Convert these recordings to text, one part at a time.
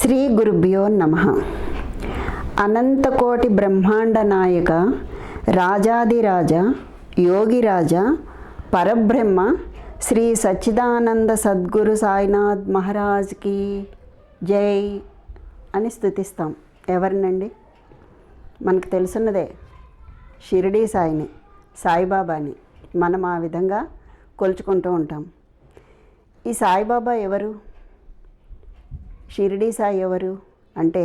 శ్రీ గురుభ్యో నమః. అనంతకోటి బ్రహ్మాండ నాయక రాజాదిరాజ యోగిరాజ పరబ్రహ్మ శ్రీ సచ్చిదానంద సద్గురు సాయినాథ్ మహారాజ్కి జై అని స్తుతిస్తాం. ఎవరినండి? మనకు తెలుసున్నదే షిరిడీ సాయిని, సాయిబాబాని మనం ఆ విధంగా కొలుచుకుంటూ ఉంటాం. ఈ సాయిబాబా ఎవరు? షిరిడీ సాయి ఎవరు అంటే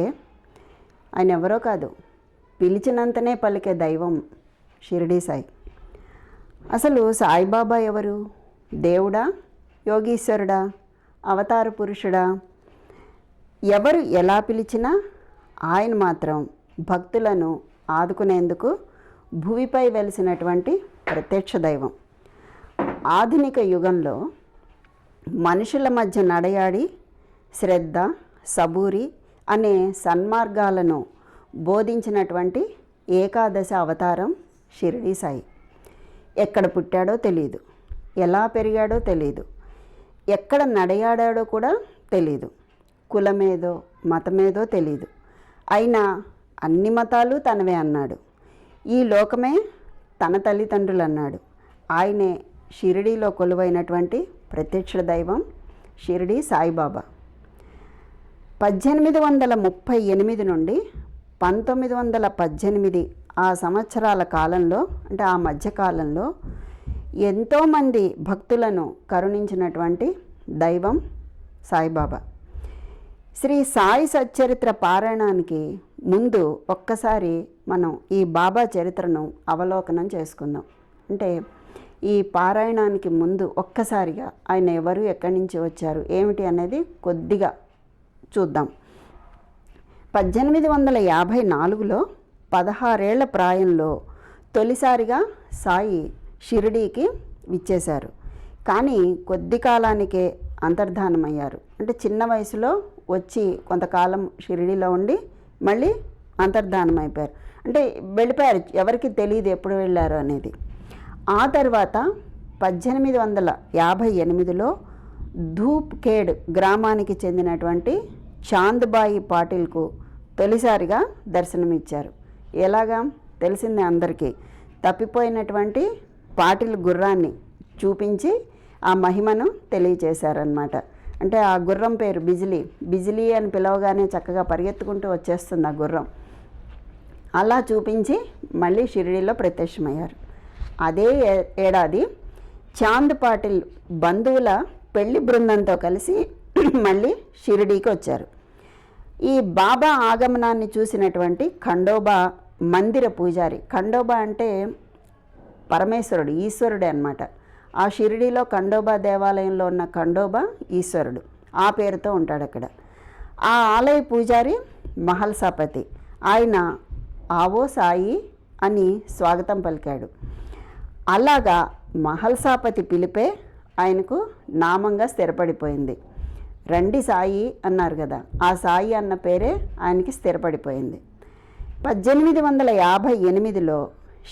ఆయన ఎవరో కాదు, పిలిచినంతనే పలికే దైవం షిరిడీ సాయి. అసలు సాయిబాబా ఎవరు? దేవుడా, యోగీశ్వరుడా, అవతార పురుషుడా? ఎవరు ఎలా పిలిచినా ఆయన మాత్రం భక్తులను ఆదుకునేందుకు భూమిపై వెలిసినటువంటి ప్రత్యక్ష దైవం. ఆధునిక యుగంలో మనుషుల మధ్య నడయాడి శ్రద్ధ, సబూరి అనే సన్మార్గాలను బోధించినటువంటి ఏకాదశ అవతారం షిరిడీ సాయి. ఎక్కడ పుట్టాడో తెలియదు, ఎలా పెరిగాడో తెలియదు, ఎక్కడ నడయాడాడో కూడా తెలియదు, కులమేదో మతమేదో తెలియదు. అయినా అన్ని మతాలు తనవే అన్నాడు. ఈ లోకమే తన తల్లిదండ్రులు అన్నాడు. ఆయనే షిరిడీలో కొలువైనటువంటి ప్రత్యక్ష దైవం షిరిడీ సాయిబాబా. 1838 నుండి 1918 ఆ సంవత్సరాల కాలంలో, అంటే ఆ మధ్యకాలంలో ఎంతోమంది భక్తులను కరుణించినటువంటి దైవం సాయిబాబా. శ్రీ సాయి సచ్చరిత్ర పారాయణానికి ముందు ఒక్కసారి మనం ఈ బాబా చరిత్రను అవలోకనం చేసుకుందాం. అంటే ఈ పారాయణానికి ముందు ఒక్కసారిగా ఆయన ఎవరు, ఎక్కడి నుంచి వచ్చారు, ఏమిటి అనేది కొద్దిగా చూద్దాం. 1854లో 16 ఏళ్ల ప్రాయంలో తొలిసారిగా సాయి షిరిడీకి విచ్చేశారు. కానీ కొద్ది కాలానికే అంతర్ధానమయ్యారు. అంటే చిన్న వయసులో వచ్చి కొంతకాలం షిరిడీలో ఉండి మళ్ళీ అంతర్ధానం అయిపోయారు. అంటే వెళ్ళిపోయారు, ఎవరికి తెలియదు ఎప్పుడు వెళ్ళారు అనేది. ఆ తర్వాత 1858లో ధూప్ఖేడ్ గ్రామానికి చెందినటువంటి చాంద్బాయి పాటిల్కు తొలిసారిగా దర్శనమిచ్చారు. ఎలాగా తెలిసిందే అందరికీ. తప్పిపోయినటువంటి పాటిల్ గుర్రాన్ని చూపించి ఆ మహిమను తెలియచేశారనమాట. అంటే ఆ గుర్రం పేరు బిజిలీ. బిజిలీ అని పిలవగానే చక్కగా పరిగెత్తుకుంటూ వచ్చేస్తుంది ఆ గుర్రం. అలా చూపించి మళ్ళీ షిరిడీలో ప్రత్యక్షమయ్యారు. అదే ఏడాది చాంద్ పాటిల్ బంధువుల పెళ్లి బృందంతో కలిసి మళ్ళీ షిరిడీకి వచ్చారు. ఈ బాబా ఆగమనాన్ని చూసినటువంటి ఖండోబా మందిర పూజారి, ఖండోబా అంటే పరమేశ్వరుడు, ఈశ్వరుడే అన్నమాట. ఆ షిరిడీలో ఖండోబా దేవాలయంలో ఉన్న ఖండోబా ఈశ్వరుడు, ఆ పేరుతో ఉంటాడు అక్కడ. ఆ ఆలయ పూజారి మహల్సాపతి. ఆయన ఆవో సాయి అని స్వాగతం పలికాడు. అలాగా మహల్సాపతి పిలిపే ఆయనకు నామంగా స్థిరపడిపోయింది. రండి సాయి అన్నారు కదా, ఆ సాయి అన్న పేరే ఆయనకి స్థిరపడిపోయింది. 1858లో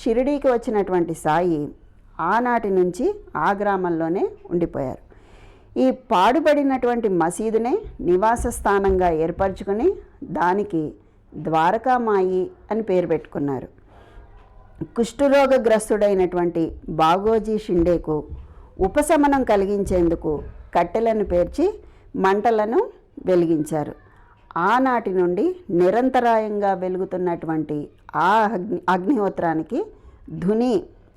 షిరిడీకి వచ్చినటువంటి సాయి ఆనాటి నుంచి ఆ గ్రామంలోనే ఉండిపోయారు. ఈ పాడుపడినటువంటి మసీదునే నివాస స్థానంగా ఏర్పరచుకొని దానికి ద్వారకామాయి అని పేరు పెట్టుకున్నారు. కుష్ఠరోగగ్రస్తుడైనటువంటి బాగోజీ షిండేకు ఉపశమనం కలిగించేందుకు కట్టెలను పేర్చి మంటలను వెలిగించారు. ఆనాటి నుండి నిరంతరాయంగా వెలుగుతున్నటువంటి ఆ అగ్నిహోత్రానికి ధుని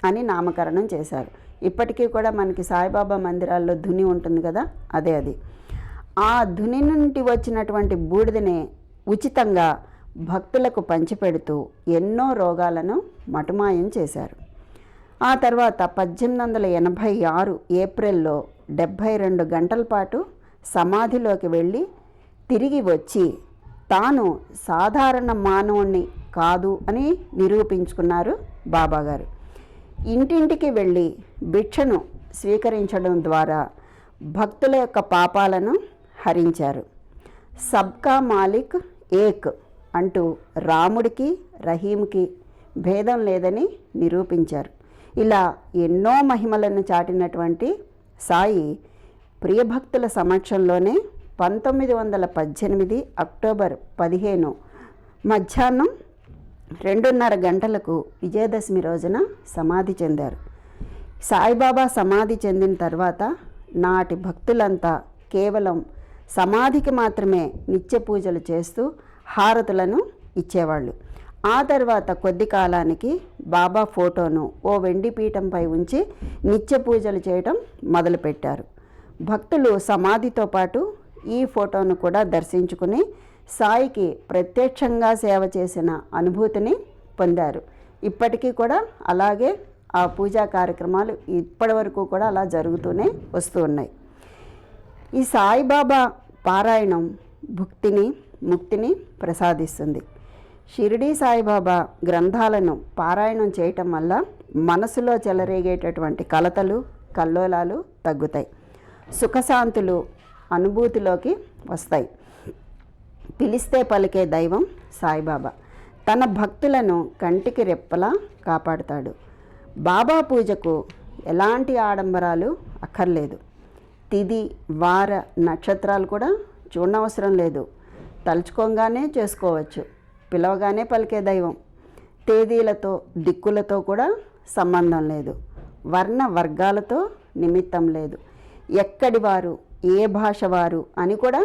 అని నామకరణం చేశారు. ఇప్పటికీ కూడా మనకి సాయిబాబా మందిరాల్లో ధుని ఉంటుంది కదా, అదే అది. ఆ ధుని నుండి వచ్చినటువంటి బూడిదనే ఉచితంగా భక్తులకు పంచిపెడుతూ ఎన్నో రోగాలను మటుమాయం చేశారు. ఆ తర్వాత 1886 ఏప్రిల్లో 72 గంటల పాటు సమాధిలోకి వెళ్ళి తిరిగి వచ్చి తాను సాధారణ మానవుణ్ణి కాదు అని నిరూపించుకున్నారు బాబాగారు. ఇంటింటికి వెళ్ళి భిక్షను స్వీకరించడం ద్వారా భక్తుల యొక్క పాపాలను హరించారు. సబ్కా మాలిక్ ఏక్ అంటూ రాముడికి రహీంకి భేదం లేదని నిరూపించారు. ఇలా ఎన్నో మహిమలను చాటినటువంటి సాయి ప్రియభక్తుల సమక్షంలోనే 1918 అక్టోబర్ 15 మధ్యాహ్నం 2:30 గంటలకు విజయదశమి రోజున సమాధి చెందారు. సాయిబాబా సమాధి చెందిన తర్వాత నాటి భక్తులంతా కేవలం సమాధికి మాత్రమే నిత్య పూజలు చేస్తూ హారతులను ఇచ్చేవాళ్ళు. ఆ తర్వాత కొద్ది కాలానికి బాబా ఫోటోను ఓ వెండి పీఠంపై ఉంచి నిత్య పూజలు చేయటం మొదలుపెట్టారు. భక్తులు సమాధితో పాటు ఈ ఫోటోను కూడా దర్శించుకుని సాయికి ప్రత్యక్షంగా సేవ చేసిన అనుభూతిని పొందారు. ఇప్పటికీ కూడా అలాగే ఆ పూజా కార్యక్రమాలు ఇప్పటి వరకు కూడా అలా జరుగుతూనే వస్తూ ఉన్నాయి. ఈ సాయిబాబా పారాయణం భుక్తిని ముక్తిని ప్రసాదిస్తుంది. షిరిడీ సాయిబాబా గ్రంథాలను పారాయణం చేయటం వల్ల మనసులో చెలరేగేటటువంటి కలతలు కల్లోలాలు తగ్గుతాయి. సుఖశాంతులు అనుభూతిలోకి వస్తాయి. పిలిస్తే పలికే దైవం సాయిబాబా తన భక్తులను కంటికి రెప్పలా కాపాడుతాడు. బాబా పూజకు ఎలాంటి ఆడంబరాలు అక్కర్లేదు. తిథి వార నక్షత్రాలు కూడా చూడనవసరం లేదు. తలుచుకోగానే చేసుకోవచ్చు. పిలవగానే పలికే దైవం. తేదీలతో దిక్కులతో కూడా సంబంధం లేదు. వర్ణ వర్గాలతో నిమిత్తం లేదు. ఎక్కడి వారు ఏ భాష వారు అని కూడా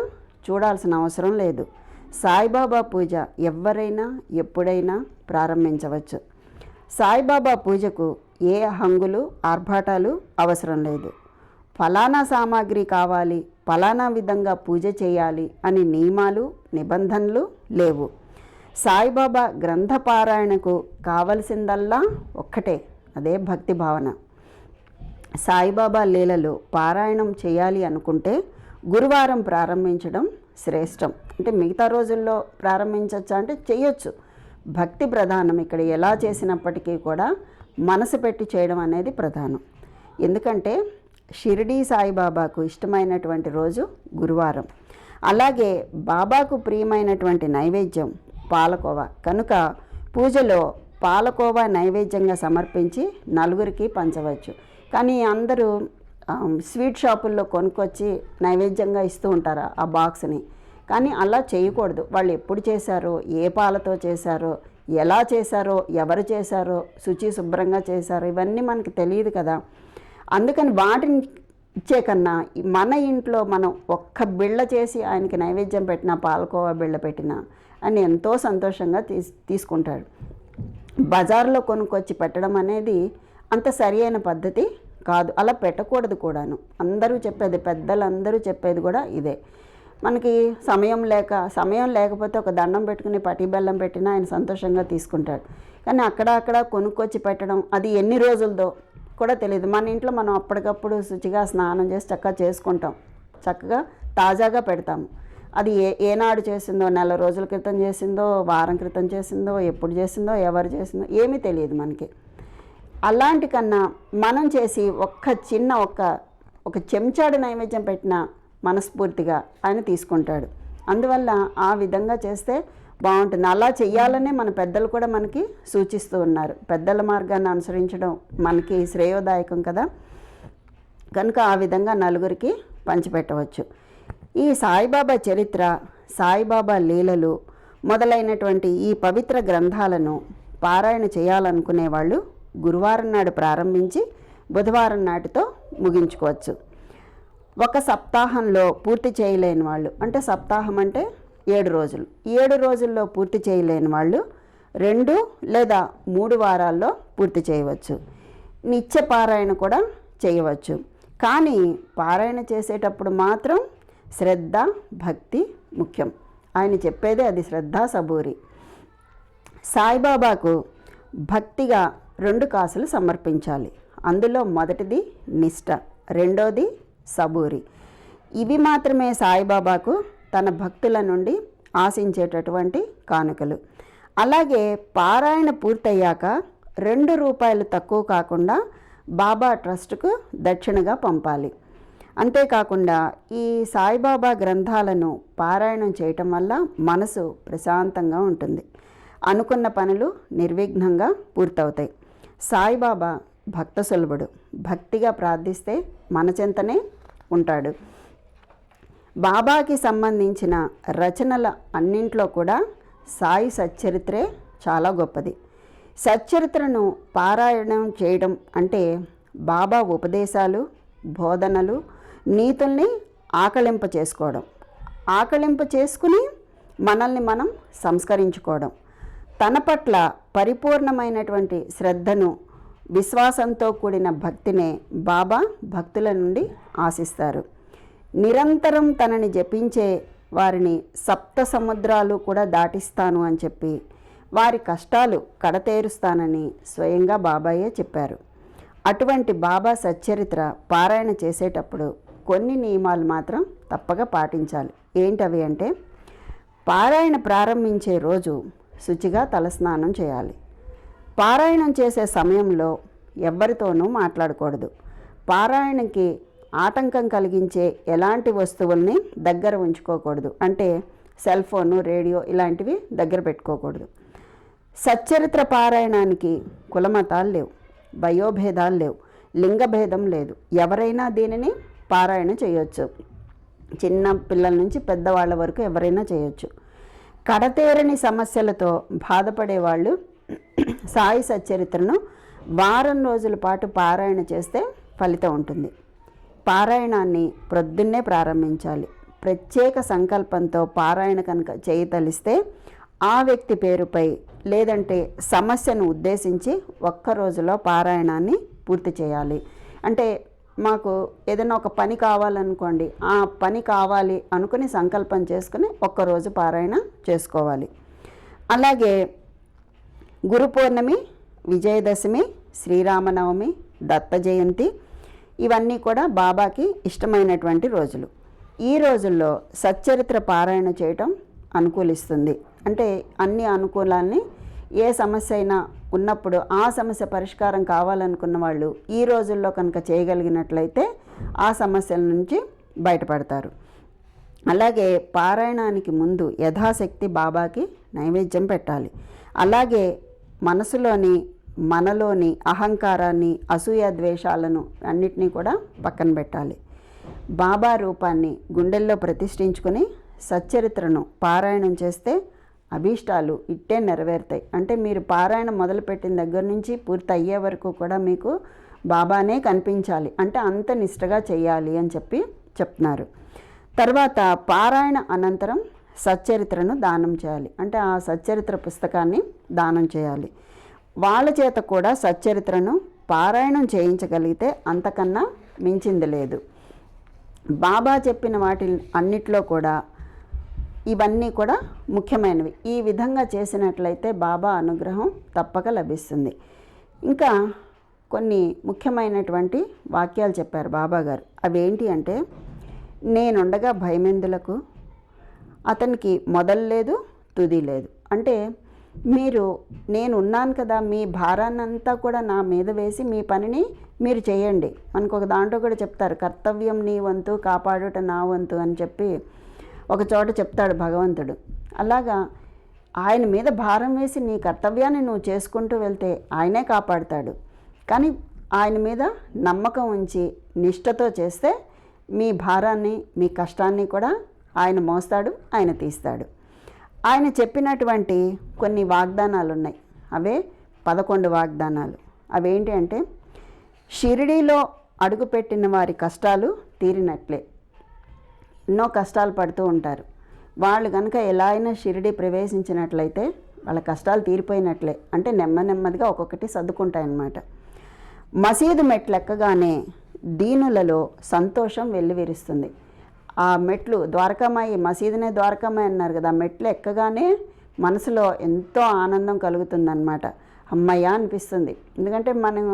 చూడాల్సిన అవసరం లేదు. సాయిబాబా పూజ ఎవరైనా ఎప్పుడైనా ప్రారంభించవచ్చు. సాయిబాబా పూజకు ఏ హంగులు ఆర్భాటాలు అవసరం లేదు. ఫలానా సామాగ్రి కావాలి, ఫలానా విధంగా పూజ చేయాలి అని నియమాలు నిబంధనలు లేవు. సాయిబాబా గ్రంథపారాయణకు కావలసిందల్లా ఒక్కటే, అదే భక్తి భావన. సాయిబాబా లీలలు పారాయణం చేయాలి అనుకుంటే గురువారం ప్రారంభించడం శ్రేష్టం. అంటే మిగతా రోజుల్లో ప్రారంభించవచ్చా అంటే చేయొచ్చు. భక్తి ప్రధానం. ఇక్కడ ఎలా చేసినప్పటికీ కూడా మనసు పెట్టి చేయడం అనేది ప్రధానం. ఎందుకంటే షిరిడీ సాయిబాబాకు ఇష్టమైనటువంటి రోజు గురువారం. అలాగే బాబాకు ప్రియమైనటువంటి నైవేద్యం పాలకోవా కనుక పూజలో పాలకోవా నైవేద్యంగా సమర్పించి నలుగురికి పంచవచ్చు. కానీ అందరూ స్వీట్ షాపుల్లో కొనుక్కొచ్చి నైవేద్యంగా ఇస్తూ ఉంటారు ఆ బాక్స్ని. కానీ అలా చేయకూడదు. వాళ్ళు ఎప్పుడు చేశారో, ఏ పాలతో చేశారో, ఎలా చేశారో, ఎవరు చేశారో, శుచి శుభ్రంగా చేశారో ఇవన్నీ మనకు తెలియదు కదా. అందుకని వాటిని ఇచ్చే కన్నా మన ఇంట్లో మనం ఒక్క బిళ్ళ చేసి ఆయనకి నైవేద్యం పెట్టినా, పాలకోవా బిళ్ళ పెట్టినా అని ఎంతో సంతోషంగా తీసుకుంటాడు. బజార్లో కొనుక్కొచ్చి పెట్టడం అనేది అంత సరి అయిన పద్ధతి కాదు. అలా పెట్టకూడదు కూడాను. అందరూ చెప్పేది, పెద్దలందరూ చెప్పేది కూడా ఇదే. మనకి సమయం లేకపోతే ఒక దండం పెట్టుకుని పట్టి బెల్లం పెట్టినా ఆయన సంతోషంగా తీసుకుంటాడు. కానీ అక్కడ కొనుక్కొచ్చి పెట్టడం అది ఎన్ని రోజులదో కూడా తెలియదు. మన ఇంట్లో మనం అప్పటికప్పుడు శుచిగా స్నానం చేసి చక్కగా చేసుకుంటాం, చక్కగా తాజాగా పెడతాము. అది ఏనాడు చేసిందో, నెల రోజుల క్రితం చేసిందో, వారం క్రితం చేసిందో, ఎప్పుడు చేసిందో, ఎవరు చేసిందో ఏమీ తెలియదు మనకి. అలాంటి కన్నా మనం చేసి ఒక చెంచాడు నైవేద్యం పెట్టినా మనస్ఫూర్తిగా ఆయన తీసుకుంటాడు. అందువల్ల ఆ విధంగా చేస్తే బాగుంటుంది. అలా చెయ్యాలనే మన పెద్దలు కూడా మనకి సూచిస్తూ ఉన్నారు. పెద్దల మార్గాన్ని అనుసరించడం మనకి శ్రేయోదాయకం కదా. కనుక ఆ విధంగా నలుగురికి పంచిపెట్టవచ్చు. ఈ సాయిబాబా చరిత్ర, సాయిబాబా లీలలు మొదలైనటువంటి ఈ పవిత్ర గ్రంథాలను పారాయణ చేయాలనుకునే వాళ్ళు గురువారం నాడు ప్రారంభించి బుధవారం నాటితో ముగించుకోవచ్చు. ఒక సప్తాహంలో పూర్తి చేయలేని వాళ్ళు, అంటే సప్తాహం అంటే 7 రోజులు, 7 రోజుల్లో పూర్తి చేయలేని వాళ్ళు 2 లేదా 3 వారాల్లో పూర్తి చేయవచ్చు. నిత్య పారాయణ కూడా చేయవచ్చు. కానీ పారాయణ చేసేటప్పుడు మాత్రం శ్రద్ధ భక్తి ముఖ్యం. ఆయన చెప్పేదే అది, శ్రద్ధ సబూరి. సాయిబాబాకు భక్తిగా 2 కాసులు సమర్పించాలి. అందులో మొదటిది నిష్ఠ, రెండోది సబూరి. ఇవి మాత్రమే సాయిబాబాకు తన భక్తుల నుండి ఆశించేటటువంటి కానుకలు. అలాగే పారాయణ పూర్తయ్యాక 2 రూపాయలు తక్కువ కాకుండా బాబా ట్రస్టుకు దక్షిణగా పంపాలి. అంతేకాకుండా ఈ సాయిబాబా గ్రంథాలను పారాయణం చేయటం వల్ల మనసు ప్రశాంతంగా ఉంటుంది. అనుకున్న పనులు నిర్విఘ్నంగా పూర్తవుతాయి. సాయిబాబా భక్త సులభుడు. భక్తిగా ప్రార్థిస్తే మన చెంతనే ఉంటాడు. బాబాకి సంబంధించిన రచనల అన్నింట్లో కూడా సాయి సచ్చరిత్రే చాలా గొప్పది. సచ్చరిత్రను పారాయణం చేయడం అంటే బాబా ఉపదేశాలు, బోధనలు, నీతుల్ని ఆకళింప చేసుకోవడం, ఆకళింప చేసుకుని మనల్ని మనం సంస్కరించుకోవడం, తన పట్ల పరిపూర్ణమైనటువంటి శ్రద్ధను, విశ్వాసంతో కూడిన భక్తినే బాబా భక్తుల నుండి ఆశిస్తారు. నిరంతరం తనని జపించే వారిని సప్త సముద్రాలు కూడా దాటిస్తాను అని చెప్పి వారి కష్టాలు కడతేరుస్తానని స్వయంగా బాబాయే చెప్పారు. అటువంటి బాబా సచ్చరిత్ర పారాయణ చేసేటప్పుడు కొన్ని నియమాలు మాత్రం తప్పక పాటించాలి. ఏంటవి అంటే, పారాయణ ప్రారంభించే రోజు శుచిగా తలస్నానం చేయాలి. పారాయణం చేసే సమయంలో ఎవ్వరితోనూ మాట్లాడకూడదు. పారాయణకి ఆటంకం కలిగించే ఎలాంటి వస్తువుల్ని దగ్గర ఉంచుకోకూడదు. అంటే సెల్ ఫోను, రేడియో ఇలాంటివి దగ్గర పెట్టుకోకూడదు. సచ్చరిత్ర పారాయణానికి కులమతాలు లేవు, వయోభేదాలు లేవు, లింగభేదం లేదు. ఎవరైనా దీనిని పారాయణ చేయొచ్చు. చిన్న పిల్లల నుంచి పెద్దవాళ్ళ వరకు ఎవరైనా చేయొచ్చు. కడతేరని సమస్యలతో బాధపడేవాళ్ళు సాయి సచ్చరిత్రను వారం రోజుల పాటు పారాయణ చేస్తే ఫలితం ఉంటుంది. పారాయణాన్ని ప్రొద్దున్నే ప్రారంభించాలి. ప్రత్యేక సంకల్పంతో పారాయణ కనుక చేయతలిస్తే ఆ వ్యక్తి పేరుపై లేదంటే సమస్యను ఉద్దేశించి ఒక్క రోజులో పారాయణాన్ని పూర్తి చేయాలి. అంటే మాకు ఏదైనా ఒక పని కావాలనుకోండి, ఆ పని కావాలి అనుకుని సంకల్పం చేసుకుని ఒక్కరోజు పారాయణ చేసుకోవాలి. అలాగే గురు పౌర్ణమి, విజయదశమి, శ్రీరామనవమి, దత్త జయంతి ఇవన్నీ కూడా బాబాకి ఇష్టమైనటువంటి రోజులు. ఈ రోజుల్లో సచ్చరిత్ర పారాయణ చేయటం అనుకూలిస్తుంది. అంటే అన్ని అనుకూలాన్ని, ఏ సమస్య అయినా ఉన్నప్పుడు ఆ సమస్య పరిష్కారం కావాలనుకున్న వాళ్ళు ఈ రోజుల్లో కనుక చేయగలిగినట్లయితే ఆ సమస్యల నుంచి బయటపడతారు. అలాగే పారాయణానికి ముందు యథాశక్తి బాబాకి నైవేద్యం పెట్టాలి. అలాగే మనలోని అహంకారాన్ని, అసూయ ద్వేషాలను అన్నిటినీ కూడా పక్కన పెట్టాలి. బాబా రూపాన్ని గుండెల్లో ప్రతిష్ఠించుకొని సచ్చరిత్రను పారాయణం చేస్తే అభీష్టాలు ఇట్టే నెరవేరుతాయి. అంటే మీరు పారాయణం మొదలుపెట్టిన దగ్గర నుంచి పూర్తి అయ్యే వరకు కూడా మీకు బాబానే కనిపించాలి. అంటే అంత నిష్టగా చేయాలి అని చెప్తున్నారు. తర్వాత పారాయణ అనంతరం సచ్చరిత్రను దానం చేయాలి. అంటే ఆ సచ్చరిత్ర పుస్తకాన్ని దానం చేయాలి. వాళ్ళ చేత కూడా సచ్చరిత్రను పారాయణం చేయించగలిగితే అంతకన్నా మించింది లేదు. బాబా చెప్పిన వాటి అన్నిట్లో కూడా ఇవన్నీ కూడా ముఖ్యమైనవి. ఈ విధంగా చేసినట్లయితే బాబా అనుగ్రహం తప్పక లభిస్తుంది. ఇంకా కొన్ని ముఖ్యమైనటువంటి వాక్యాలు చెప్పారు బాబా గారు. అవేంటి అంటే, నేనుండగా భయమెందులకు, అతనికి మొదలు లేదు తుది లేదు. అంటే నేను ఉన్నాను కదా, మీ భారాన్నంతా కూడా నా మీద వేసి మీ పనిని మీరు చేయండి. మనకు ఒక దాంట్లో కూడా చెప్తారు, కర్తవ్యం నీ వంతు కాపాడుట నా వంతు అని చెప్పి ఒక చోట చెప్తాడు భగవంతుడు. అలాగా ఆయన మీద భారం వేసి నీ కర్తవ్యాన్ని నువ్వు చేసుకుంటూ వెళ్తే ఆయనే కాపాడుతాడు. కానీ ఆయన మీద నమ్మకం ఉంచి నిష్ఠతో చేస్తే మీ భారాన్ని, మీ కష్టాన్ని కూడా ఆయన మోస్తాడు, ఆయన తీస్తాడు. ఆయన చెప్పినటువంటి కొన్ని వాగ్దానాలు ఉన్నాయి. అవే 11 వాగ్దానాలు. అవేంటి అంటే, షిరిడీలో అడుగుపెట్టిన వారి కష్టాలు తీరినట్లే. ఎన్నో కష్టాలు పడుతూ ఉంటారు. వాళ్ళు కనుక ఎలా అయినా షిరిడీ ప్రవేశించినట్లయితే వాళ్ళ కష్టాలు తీరిపోయినట్లే. అంటే నెమ్మదిగా ఒక్కొక్కటి సర్దుకుంటాయన్నమాట. మసీదు మెట్లు ఎక్కగానే దీనులలో సంతోషం వెల్లివిరుస్తుంది. ఆ మెట్లు, ద్వారకామాయి, మసీదునే ద్వారకామాయి అన్నారు కదా, ఆ మెట్లు ఎక్కగానే మనసులో ఎంతో ఆనందం కలుగుతుందన్నమాట. అమ్మయ్య అనిపిస్తుంది. ఎందుకంటే మనం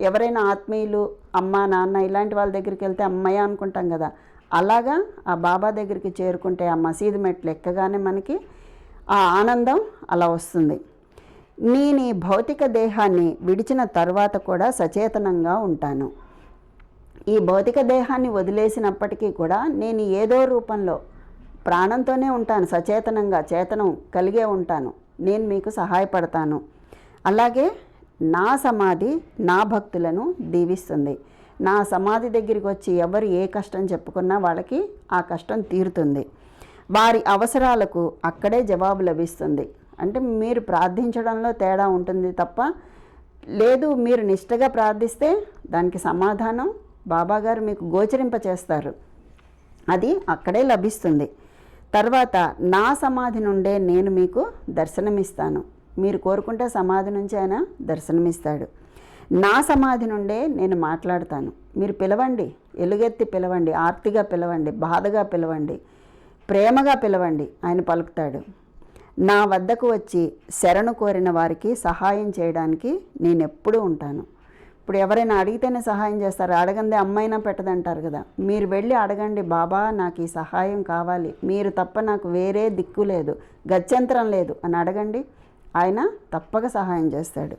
ఎవరైనా ఆత్మీయులు, అమ్మ నాన్న ఇలాంటి వాళ్ళ దగ్గరికి వెళ్తే అమ్మయ్య అనుకుంటాం కదా, అలాగా ఆ బాబా దగ్గరికి చేరుకుంటే ఆ మసీదు మెట్లు ఎక్కగానే మనకి ఆ ఆనందం అలా వస్తుంది. నేను ఈ భౌతిక దేహాన్ని విడిచిన తర్వాత కూడా సచేతనంగా ఉంటాను. ఈ భౌతిక దేహాన్ని వదిలేసినప్పటికీ కూడా నేను ఏదో రూపంలో ప్రాణంతోనే ఉంటాను, సచేతనంగా చేతనం కలిగే ఉంటాను. నేను మీకు సహాయపడతాను. అలాగే నా సమాధి నా భక్తులను దీవిస్తుంది. నా సమాధి దగ్గరికి వచ్చి ఎవరు ఏ కష్టం చెప్పుకున్నా వాళ్ళకి ఆ కష్టం తీరుతుంది. వారి అవసరాలకు అక్కడే జవాబు లభిస్తుంది. అంటే మీరు ప్రార్థించడంలో తేడా ఉంటుంది తప్ప లేదు, మీరు నిష్టగా ప్రార్థిస్తే దానికి సమాధానం బాబాగారు మీకు గోచరింపచేస్తారు, అది అక్కడే లభిస్తుంది. తర్వాత నా సమాధి నుండే నేను మీకు దర్శనమిస్తాను. మీరు కోరుకుంటే సమాధి నుంచి ఆయన దర్శనమిస్తాడు. నా సమాధి నుండే నేను మాట్లాడతాను. మీరు పిలవండి, ఎలుగెత్తి పిలవండి, ఆర్తిగా పిలవండి, బాధగా పిలవండి, ప్రేమగా పిలవండి, ఆయన పలుకుతాడు. నా వద్దకు వచ్చి శరణు కోరిన వారికి సహాయం చేయడానికి నేను ఎప్పుడూ ఉంటాను. ఇప్పుడు ఎవరైనా అడిగితేనే సహాయం చేస్తారు, అడగందే అమ్మైనా పెట్టదంటారు కదా. మీరు వెళ్ళి అడగండి, బాబా నాకు ఈ సహాయం కావాలి, మీరు తప్ప నాకు వేరే దిక్కు లేదు, గత్యంతరం లేదు అని అడగండి, ఆయన తప్పక సహాయం చేస్తాడు.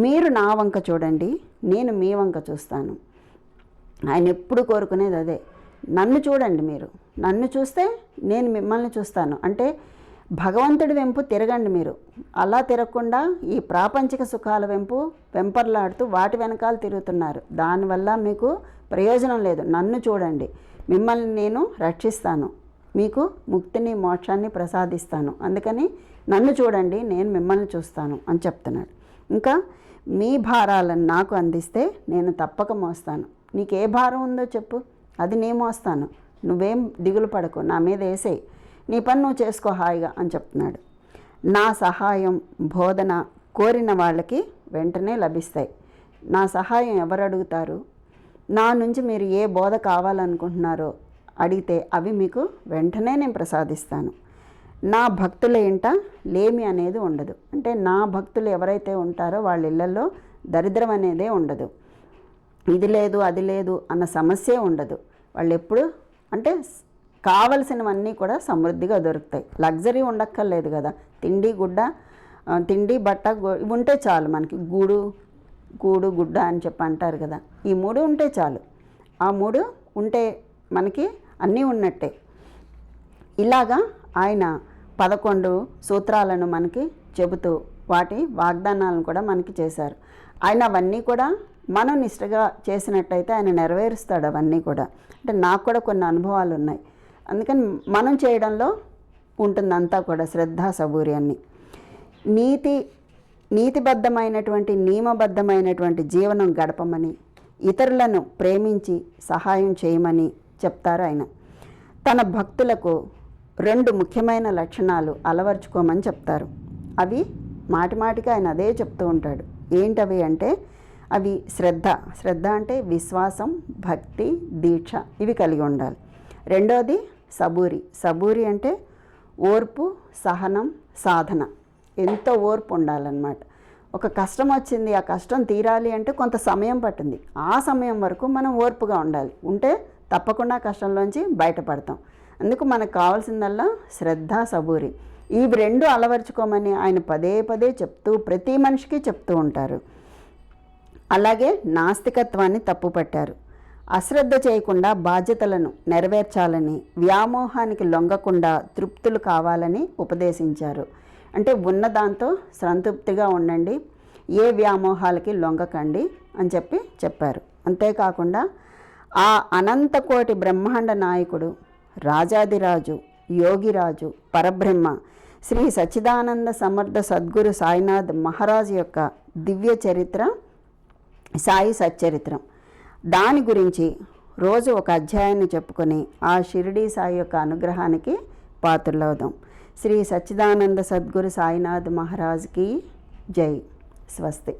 మీరు నా వంక చూడండి, నేను మీ వంక చూస్తాను. ఆయన ఎప్పుడు కోరుకునేది అదే, నన్ను చూడండి, మీరు నన్ను చూస్తే నేను మిమ్మల్ని చూస్తాను. అంటే భగవంతుడి వెంపు తిరగండి. మీరు అలా తిరగకుండా ఈ ప్రాపంచిక సుఖాల వెంపు వెంపర్లాడుతూ వాటి వెనకాల తిరుగుతున్నారు, దానివల్ల మీకు ప్రయోజనం లేదు. నన్ను చూడండి, మిమ్మల్ని నేను రక్షిస్తాను, మీకు ముక్తిని మోక్షాన్ని ప్రసాదిస్తాను, అందుకని నన్ను చూడండి, నేను మిమ్మల్ని చూస్తాను అని చెప్తున్నాడు. ఇంకా మీ భారాలను నాకు అందిస్తే నేను తప్పక మోస్తాను. నీకు ఏ భారం ఉందో చెప్పు, అది నేను మోస్తాను, నువ్వేం దిగులు పడకు, నా మీద వేసేయి, నీ పని నువ్వు చేసుకో హాయిగా అని చెప్తున్నాడు. నా సహాయం బోధన కోరిన వాళ్ళకి వెంటనే లభిస్తాయి. నా సహాయం ఎవరు అడుగుతారు? నా నుంచి మీరు ఏ బోధ కావాలనుకుంటున్నారో అడిగితే అవి మీకు వెంటనే నేను ప్రసాదిస్తాను. నా భక్తుల ఇంట లేమి అనేది ఉండదు. అంటే నా భక్తులు ఎవరైతే ఉంటారో వాళ్ళ ఇళ్లలో దరిద్రం అనేదే ఉండదు. ఇది లేదు అది లేదు అన్న సమస్యే ఉండదు. వాళ్ళు ఎప్పుడు అంటే కావలసినవన్నీ కూడా సమృద్ధిగా దొరుకుతాయి. లగ్జరీ ఉండక్కర్లేదు కదా. తిండి బట్ట ఉంటే చాలు మనకి. గూడు గుడ్డ అని చెప్పి అంటారు కదా. ఈ 3 ఉంటే చాలు. ఆ 3 ఉంటే మనకి అన్నీ ఉన్నట్టే. ఇలాగా ఆయన 11 సూత్రాలను మనకి చెబుతూ వాటి వాగ్దానాలను కూడా మనకి చేశారు. ఆయన అవన్నీ కూడా మనం నిష్టగా చేసినట్టయితే ఆయన నెరవేరుస్తాడు అవన్నీ కూడా. అంటే నాకు కూడా కొన్ని అనుభవాలు ఉన్నాయి, అందుకని మనం చేయడంలో ఉంటుందంతా కూడా శ్రద్ధ సబూరి అన్ని. నీతిబద్ధమైనటువంటి నియమబద్ధమైనటువంటి జీవనం గడపమని, ఇతరులను ప్రేమించి సహాయం చేయమని చెప్తారు ఆయన. తన భక్తులకు 2 ముఖ్యమైన లక్షణాలు అలవర్చుకోమని చెప్తారు. అవి మాటిమాటికి ఆయన అదే చెప్తూ ఉంటాడు. ఏంటవి అంటే అవి శ్రద్ధ అంటే విశ్వాసం, భక్తి, దీక్ష ఇవి కలిగి ఉండాలి. రెండోది సబూరి అంటే ఓర్పు, సహనం, సాధన. ఎంతో ఓర్పు ఉండాలన్నమాట. ఒక కష్టం వచ్చింది, ఆ కష్టం తీరాలి అంటే కొంత సమయం పట్టింది. ఆ సమయం వరకు మనం ఓర్పుగా ఉంటే తప్పకుండా కష్టంలోంచి బయటపడతాం. అందుకు మనకు కావాల్సిందల్లా శ్రద్ధ, సబూరి. ఇవి 2 అలవర్చుకోమని ఆయన పదే చెప్తూ ప్రతి మనిషికి చెప్తూ ఉంటారు. అలాగే నాస్తికత్వాన్ని తప్పుపట్టారు. అశ్రద్ధ చేయకుండా బాధ్యతలను నెరవేర్చాలని, వ్యామోహానికి లొంగకుండా తృప్తులు కావాలని ఉపదేశించారు. అంటే ఉన్నదాంతో సంతృప్తిగా ఉండండి, ఏ వ్యామోహాలకి లొంగకండి అని చెప్పారు. అంతేకాకుండా ఆ అనంతకోటి బ్రహ్మాండ నాయకుడు, రాజాదిరాజు, యోగిరాజు, పరబ్రహ్మ శ్రీ సచ్చిదానంద సమర్థ సద్గురు సాయినాథ్ మహారాజ్ యొక్క దివ్య చరిత్ర సాయి సచ్చరిత్రం. దాని గురించి రోజు ఒక అధ్యాయాన్ని చెప్పుకొని ఆ షిరిడీ సాయి యొక్క అనుగ్రహానికి పాత్రలవుదాం. శ్రీ సచ్చిదానంద సద్గురు సాయినాథ్ మహారాజ్కి జై. స్వస్తి.